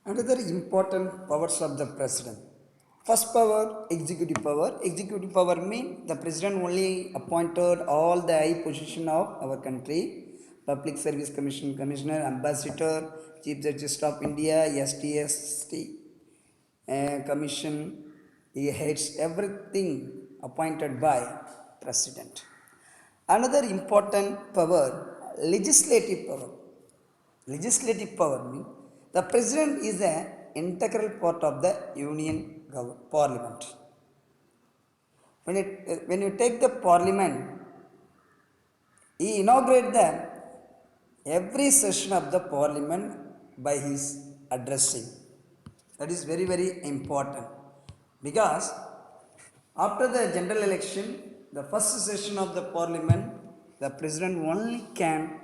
Another important powers of the president. First power, executive power. Executive power means the president only appointed all the high position of our country. Public Service Commission, Commissioner, Ambassador, Chief Justice of India, STST, Commission. He heads everything appointed by president. Another important power, legislative power. Legislative power means the president is an integral part of the union parliament. When you take the parliament, he inaugurates the every session of the parliament by his addressing. That is very very important because after the general election, the first session of the parliament, the president only can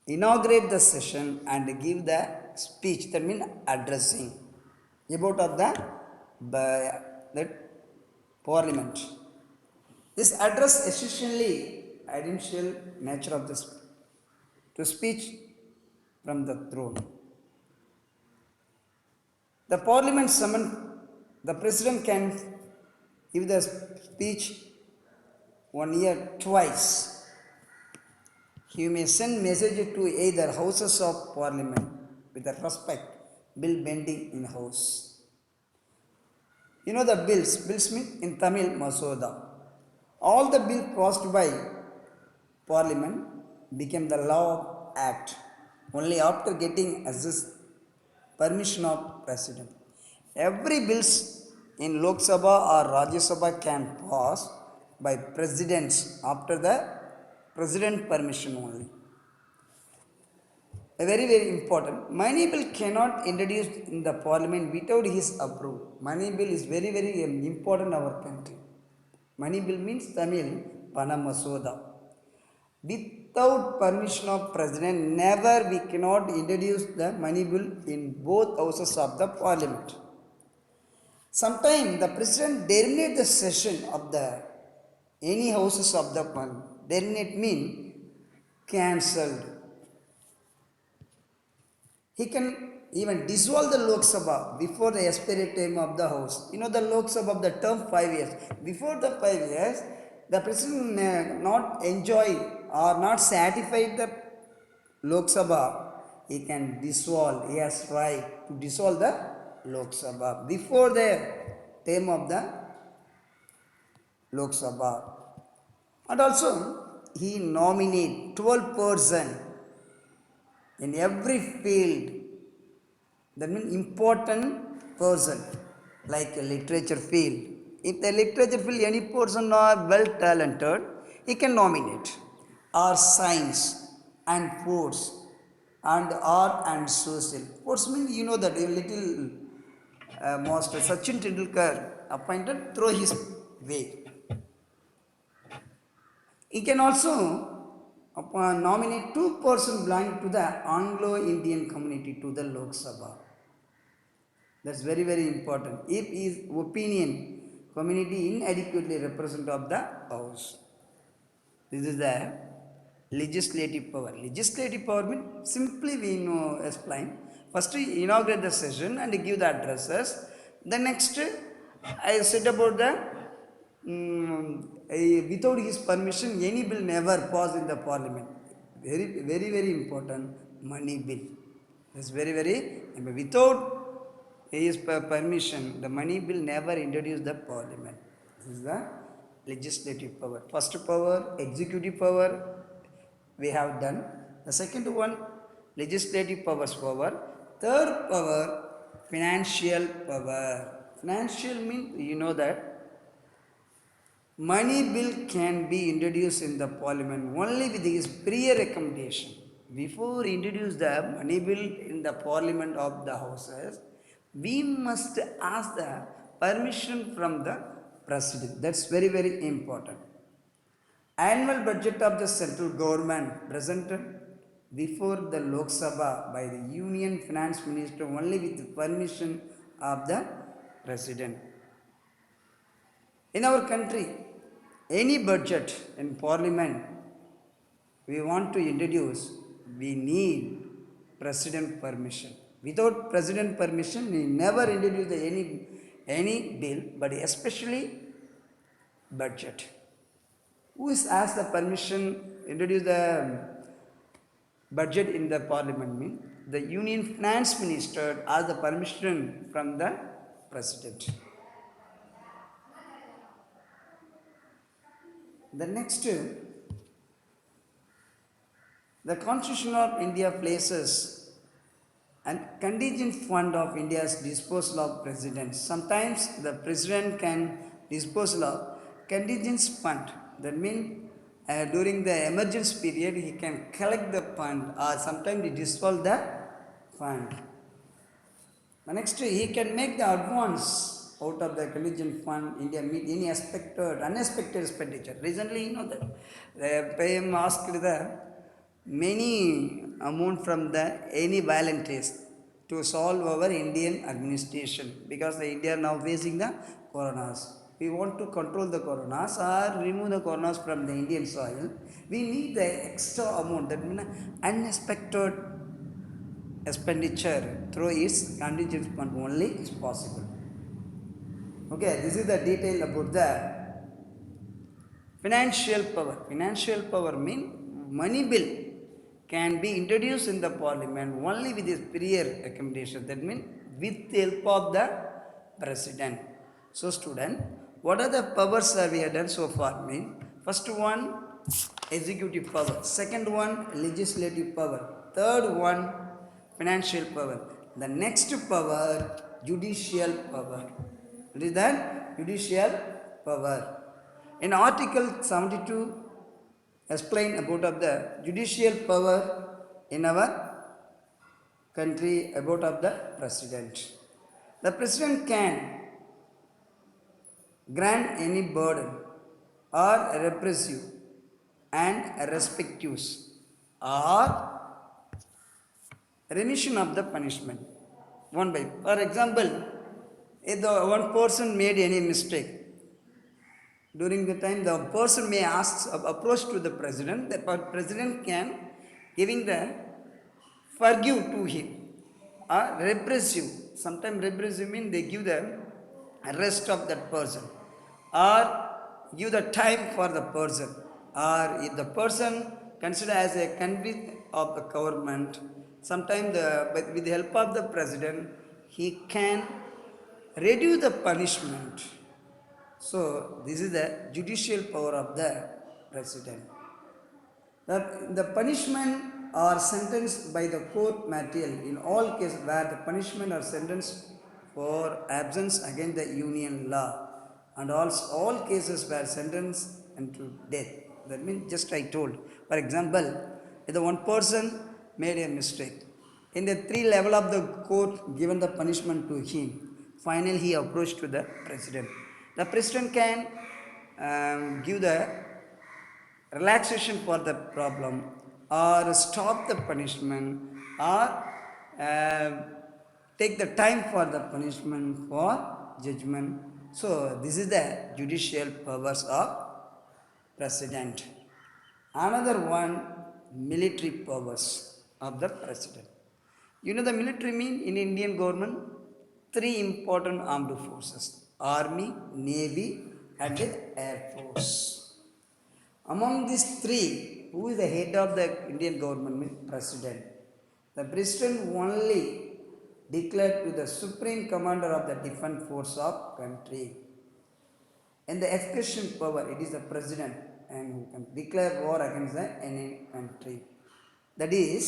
inaugurate the session and give the speech, that means addressing about of the parliament. This address essentially identical nature of this to speech from the throne. The parliament summoned, the president can give the speech 1 year twice. He may send message to either houses of parliament with the respect, bill bending in house. You know the bills mean in Tamil Masoda. All the bill passed by parliament became the law of act only after getting assist permission of president. Every bills in Lok Sabha or Rajya Sabha can pass by presidents after the president permission only. A very very important. Money bill cannot introduce in the parliament without his approval. Money bill is very very important in our country. Money bill means Tamil Pana Masoda. Without permission of president, never we cannot introduce the money bill in both houses of the parliament. Sometimes the president terminate the session of the any houses of the parliament. Terminate mean cancelled. He can even dissolve the Lok Sabha before the expiry time of the house. You know the Lok Sabha of the term 5 years. Before the 5 years, the president may not enjoy or not satisfied the Lok Sabha. He can dissolve. He has right to dissolve the Lok Sabha before the time of the Lok Sabha. And also, he nominate 12% in every field. That means important person, like a literature field. If the literature field, any person are well talented, he can nominate. Or science and sports and art and social. Sports means you know that a little master Sachin Tendulkar appointed through his way. He can also nominate 2% belonging to the Anglo-Indian community to the Lok Sabha. That's very very important. If his opinion community inadequately represented of the house. This is the legislative power. Legislative power means simply we know explain. First we inaugurate the session and give the addresses. The next I said about the without his permission any bill never pass in the parliament. Very very very important. Money bill. It's very very without his permission the money bill never introduce the parliament. This is the legislative power. First power, executive power we have done. The second one, legislative powers power. Third power, financial power. Financial means you know that money bill can be introduced in the parliament only with his prior recommendation. Before introduce the money bill in the parliament of the houses, we must ask the permission from the president. That's very very important. Annual budget of the central government presented before the Lok Sabha by the Union Finance Minister only with the permission of the president. In our country, any budget in parliament we want to introduce, we need president permission. Without president permission, he never introduced any bill, but especially budget. Who is asked the permission introduce the budget in the parliament? Mean the union finance minister asked the permission from the president. The next, the Constitution of India places a contingent fund of India's disposal of president. Sometimes the president can dispose of contingent fund. That means during the emergency period he can collect the fund, or sometimes he dissolve the fund. The next, he can make the advance out of the contingent fund. India meet any unexpected expenditure. Recently, you know that the PM asked the many amount from the any volunteers to solve our Indian administration, because the India now facing the coronas. We want to control the coronas or remove the coronas from the Indian soil. We need the extra amount, that means unexpected expenditure through its contingent fund only is possible. Okay, this is the detail about the financial power. Financial power means money bill can be introduced in the parliament only with his prior recommendation. That means with the help of the president. So student, what are the powers we have done so far? Mean first one, executive power. Second one, legislative power. Third one, financial power. The next power, judicial power. What is that? Judicial power. In Article 72, explain about of the judicial power in our country, about of the president. The president can grant any burden or repressive and respectives or remission of the punishment. One by, for example, if the one person made any mistake, during the time the person may ask approach to the president, the president can giving the forgive to him or repressive. Sometimes repressive means they give the arrest of that person or give the time for the person, or if the person considered as a convict of the government, sometimes with the help of the president he can reduce the punishment. So this is the judicial power of the president. The punishment are sentenced by the court martial in all cases where the punishment are sentenced for absence against the union law, and also all cases were sentenced into death. That means just I told. For example, if the one person made a mistake, in the 3 level of the court given the punishment to him, finally he approached to the president. The president can give the relaxation for the problem or stop the punishment or take the time for the punishment for judgment. So this is the judicial powers of president. Another one, military powers of the president. You know the military mean in Indian government 3 important armed forces: Army, Navy and Air Force. Among these 3, who is the head of the Indian government? President. The president only declared to the supreme commander of the defense force of country. In the execution power, it is the president and who can declare war against any country. That is,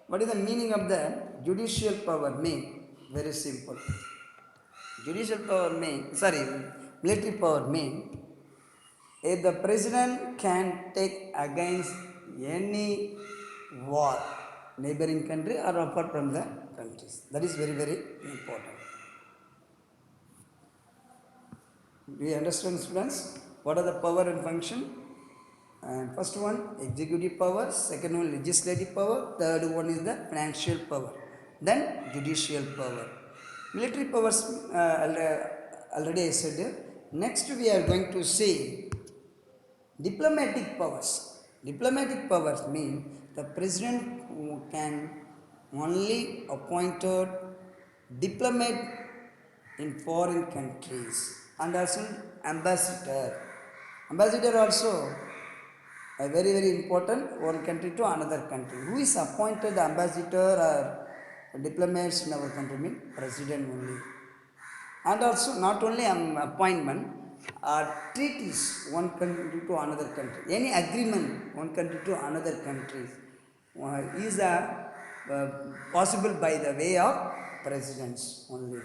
what is the meaning of the judicial power mean? Very simple. Judicial power military power mean if the president can take against any war, neighboring country or apart from the countries. That is very, very important. Do you understand, students? What are the power and function? And first one, executive power. Second one, legislative power. Third one is the financial power. Then judicial power. Military powers, already I said. Next we are going to see diplomatic powers. Diplomatic powers mean the president can only appointed diplomat in foreign countries and also ambassador. Ambassador also a very important one country to another country. Who is appointed ambassador or diplomats in our country? Mean president only. And also not only appointment, treaties one country to another country, any agreement one country to another country is possible by the way of presidents only.